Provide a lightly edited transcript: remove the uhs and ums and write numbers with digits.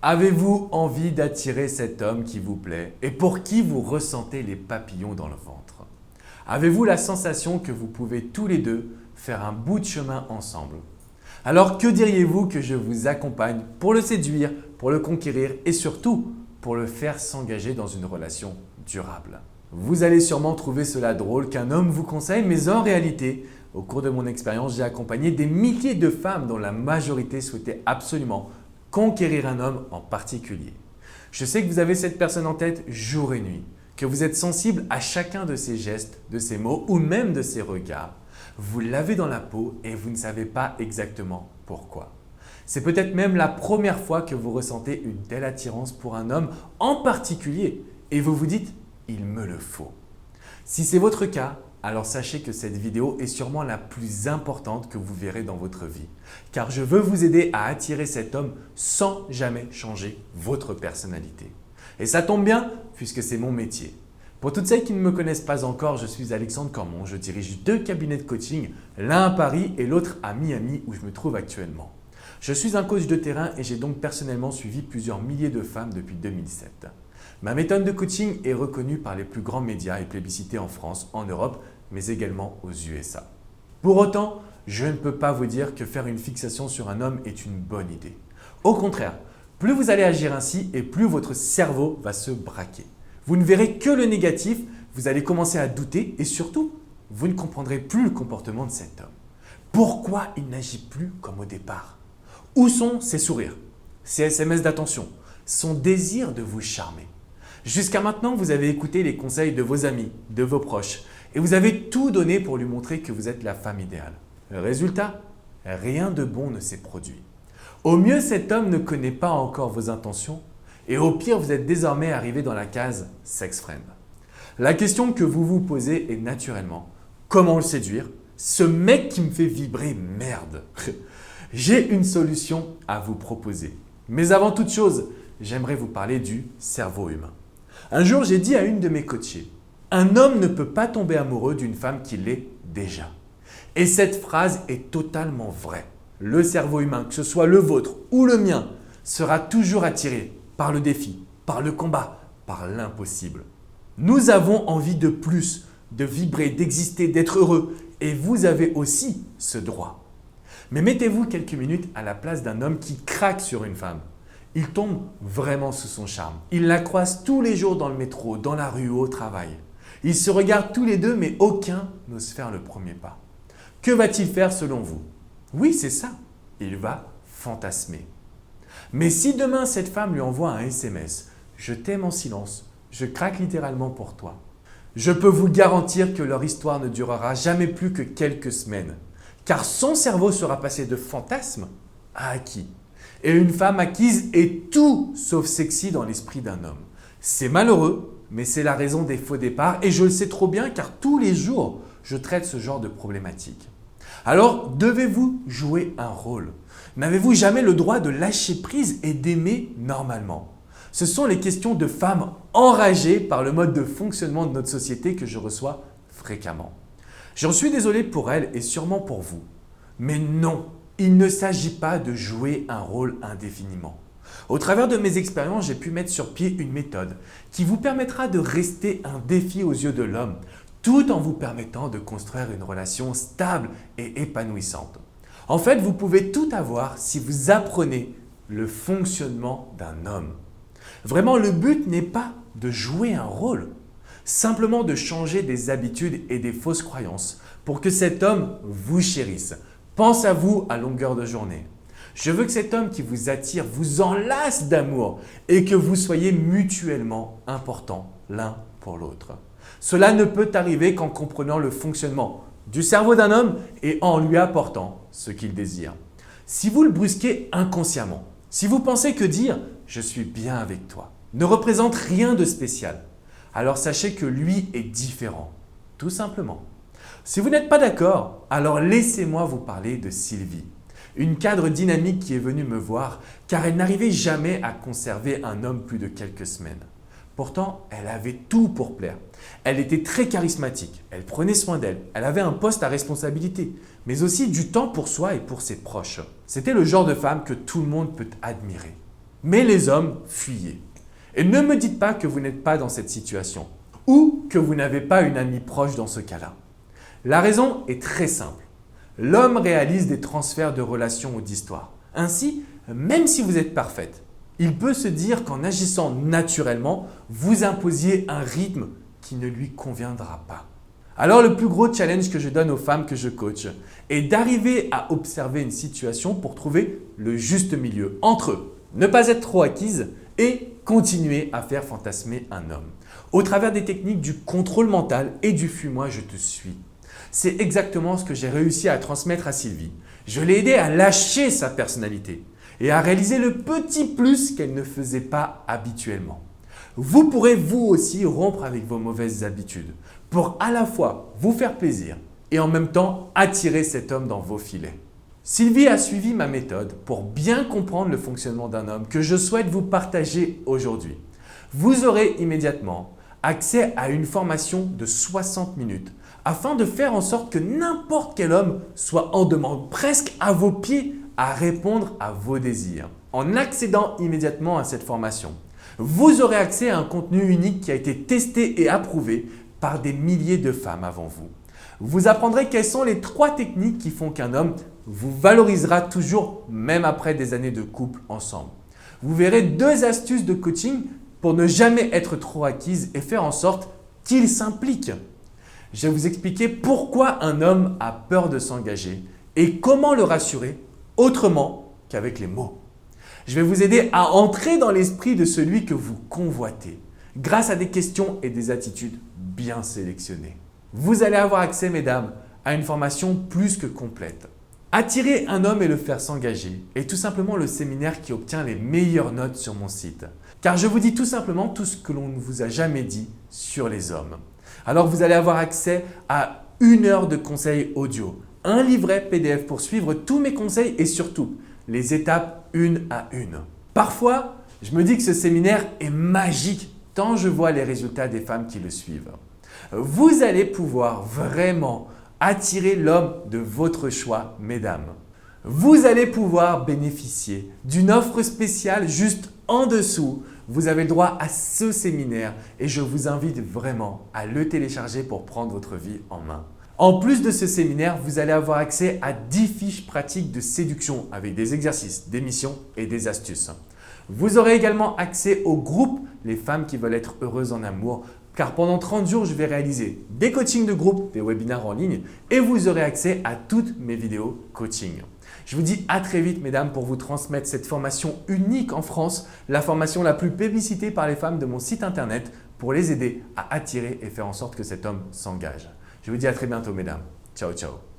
Avez-vous envie d'attirer cet homme qui vous plaît et pour qui vous ressentez les papillons dans le ventre? Avez-vous la sensation que vous pouvez tous les deux faire un bout de chemin ensemble? Alors que diriez-vous que je vous accompagne pour le séduire, pour le conquérir et surtout pour le faire s'engager dans une relation durable? Vous allez sûrement trouver cela drôle qu'un homme vous conseille, mais en réalité, au cours de mon expérience, j'ai accompagné des milliers de femmes dont la majorité souhaitait absolument conquérir un homme en particulier. Je sais que vous avez cette personne en tête jour et nuit, que vous êtes sensible à chacun de ses gestes, de ses mots ou même de ses regards. Vous l'avez dans la peau et vous ne savez pas exactement pourquoi. C'est peut-être même la première fois que vous ressentez une telle attirance pour un homme en particulier et vous vous dites « il me le faut ». Si c'est votre cas, alors sachez que cette vidéo est sûrement la plus importante que vous verrez dans votre vie. Car je veux vous aider à attirer cet homme sans jamais changer votre personnalité. Et ça tombe bien puisque c'est mon métier. Pour toutes celles qui ne me connaissent pas encore, je suis Alexandre Cormon. Je dirige 2 cabinets de coaching, l'un à Paris et l'autre à Miami où je me trouve actuellement. Je suis un coach de terrain et j'ai donc personnellement suivi plusieurs milliers de femmes depuis 2007. Ma méthode de coaching est reconnue par les plus grands médias et plébiscitée en France, en Europe, mais également aux USA. Pour autant, je ne peux pas vous dire que faire une fixation sur un homme est une bonne idée. Au contraire, plus vous allez agir ainsi et plus votre cerveau va se braquer. Vous ne verrez que le négatif, vous allez commencer à douter et surtout, vous ne comprendrez plus le comportement de cet homme. Pourquoi il n'agit plus comme au départ? Où sont ses sourires, ses SMS d'attention, son désir de vous charmer? Jusqu'à maintenant, vous avez écouté les conseils de vos amis, de vos proches et vous avez tout donné pour lui montrer que vous êtes la femme idéale. Le résultat, rien de bon ne s'est produit. Au mieux, cet homme ne connaît pas encore vos intentions et au pire, vous êtes désormais arrivé dans la case sex friend. La question que vous vous posez est naturellement, comment le séduire? Ce mec qui me fait vibrer, merde. J'ai une solution à vous proposer. Mais avant toute chose, j'aimerais vous parler du cerveau humain. Un jour, j'ai dit à une de mes coachées, un homme ne peut pas tomber amoureux d'une femme qui l'est déjà. Et cette phrase est totalement vraie. Le cerveau humain, que ce soit le vôtre ou le mien, sera toujours attiré par le défi, par le combat, par l'impossible. Nous avons envie de plus, de vibrer, d'exister, d'être heureux. Et vous avez aussi ce droit. Mais mettez-vous quelques minutes à la place d'un homme qui craque sur une femme. Il tombe vraiment sous son charme. Il la croise tous les jours dans le métro, dans la rue ou au travail. Ils se regardent tous les deux, mais aucun n'ose faire le premier pas. Que va-t-il faire selon vous? Oui, c'est ça. Il va fantasmer. Mais si demain cette femme lui envoie un SMS, « Je t'aime en silence, je craque littéralement pour toi », je peux vous garantir que leur histoire ne durera jamais plus que quelques semaines. Car son cerveau sera passé de fantasme à acquis. Et une femme acquise est tout sauf sexy dans l'esprit d'un homme. C'est malheureux, mais c'est la raison des faux départs et je le sais trop bien car tous les jours, je traite ce genre de problématique. Alors, devez-vous jouer un rôle? N'avez-vous jamais le droit de lâcher prise et d'aimer normalement? Ce sont les questions de femmes enragées par le mode de fonctionnement de notre société que je reçois fréquemment. J'en suis désolé pour elles et sûrement pour vous. Mais non, il ne s'agit pas de jouer un rôle indéfiniment. Au travers de mes expériences, j'ai pu mettre sur pied une méthode qui vous permettra de rester un défi aux yeux de l'homme, tout en vous permettant de construire une relation stable et épanouissante. En fait, vous pouvez tout avoir si vous apprenez le fonctionnement d'un homme. Vraiment, le but n'est pas de jouer un rôle, simplement de changer des habitudes et des fausses croyances pour que cet homme vous chérisse. Pense à vous à longueur de journée. Je veux que cet homme qui vous attire vous enlace d'amour et que vous soyez mutuellement importants l'un pour l'autre. Cela ne peut arriver qu'en comprenant le fonctionnement du cerveau d'un homme et en lui apportant ce qu'il désire. Si vous le brusquez inconsciemment, si vous pensez que dire « je suis bien avec toi » ne représente rien de spécial, alors sachez que lui est différent, tout simplement. Si vous n'êtes pas d'accord, alors laissez-moi vous parler de Sylvie, une cadre dynamique qui est venue me voir car elle n'arrivait jamais à conserver un homme plus de quelques semaines. Pourtant, elle avait tout pour plaire. Elle était très charismatique, elle prenait soin d'elle, elle avait un poste à responsabilité, mais aussi du temps pour soi et pour ses proches. C'était le genre de femme que tout le monde peut admirer. Mais les hommes fuyaient. Et ne me dites pas que vous n'êtes pas dans cette situation ou que vous n'avez pas une amie proche dans ce cas-là. La raison est très simple. L'homme réalise des transferts de relations ou d'histoires. Ainsi, même si vous êtes parfaite, il peut se dire qu'en agissant naturellement, vous imposiez un rythme qui ne lui conviendra pas. Alors le plus gros challenge que je donne aux femmes que je coach est d'arriver à observer une situation pour trouver le juste milieu entre ne pas être trop acquise et continuer à faire fantasmer un homme. Au travers des techniques du contrôle mental et du fuis-moi, je te suis. C'est exactement ce que j'ai réussi à transmettre à Sylvie. Je l'ai aidée à lâcher sa personnalité et à réaliser le petit plus qu'elle ne faisait pas habituellement. Vous pourrez vous aussi rompre avec vos mauvaises habitudes pour à la fois vous faire plaisir et en même temps attirer cet homme dans vos filets. Sylvie a suivi ma méthode pour bien comprendre le fonctionnement d'un homme que je souhaite vous partager aujourd'hui. Vous aurez immédiatement accès à une formation de 60 minutes afin de faire en sorte que n'importe quel homme soit en demande presque à vos pieds à répondre à vos désirs. En accédant immédiatement à cette formation, vous aurez accès à un contenu unique qui a été testé et approuvé par des milliers de femmes avant vous. Vous apprendrez quelles sont les 3 techniques qui font qu'un homme vous valorisera toujours même après des années de couple ensemble. Vous verrez 2 astuces de coaching pour ne jamais être trop acquise et faire en sorte qu'il s'implique. Je vais vous expliquer pourquoi un homme a peur de s'engager et comment le rassurer autrement qu'avec les mots. Je vais vous aider à entrer dans l'esprit de celui que vous convoitez grâce à des questions et des attitudes bien sélectionnées. Vous allez avoir accès, mesdames, à une formation plus que complète. Attirer un homme et le faire s'engager est tout simplement le séminaire qui obtient les meilleures notes sur mon site. Car je vous dis tout simplement tout ce que l'on ne vous a jamais dit sur les hommes. Alors vous allez avoir accès à 1 heure de conseils audio, un livret PDF pour suivre tous mes conseils et surtout les étapes une à une. Parfois, je me dis que ce séminaire est magique tant je vois les résultats des femmes qui le suivent. Vous allez pouvoir vraiment attirer l'homme de votre choix, mesdames. Vous allez pouvoir bénéficier d'une offre spéciale juste en dessous. Vous avez le droit à ce séminaire et je vous invite vraiment à le télécharger pour prendre votre vie en main. En plus de ce séminaire, vous allez avoir accès à 10 fiches pratiques de séduction avec des exercices, des missions et des astuces. Vous aurez également accès au groupe Les femmes qui veulent être heureuses en amour car pendant 30 jours, je vais réaliser des coachings de groupe, des webinaires en ligne et vous aurez accès à toutes mes vidéos coaching. Je vous dis à très vite, mesdames, pour vous transmettre cette formation unique en France, la formation la plus plébiscitée par les femmes de mon site internet pour les aider à attirer et faire en sorte que cet homme s'engage. Je vous dis à très bientôt, mesdames. Ciao, ciao.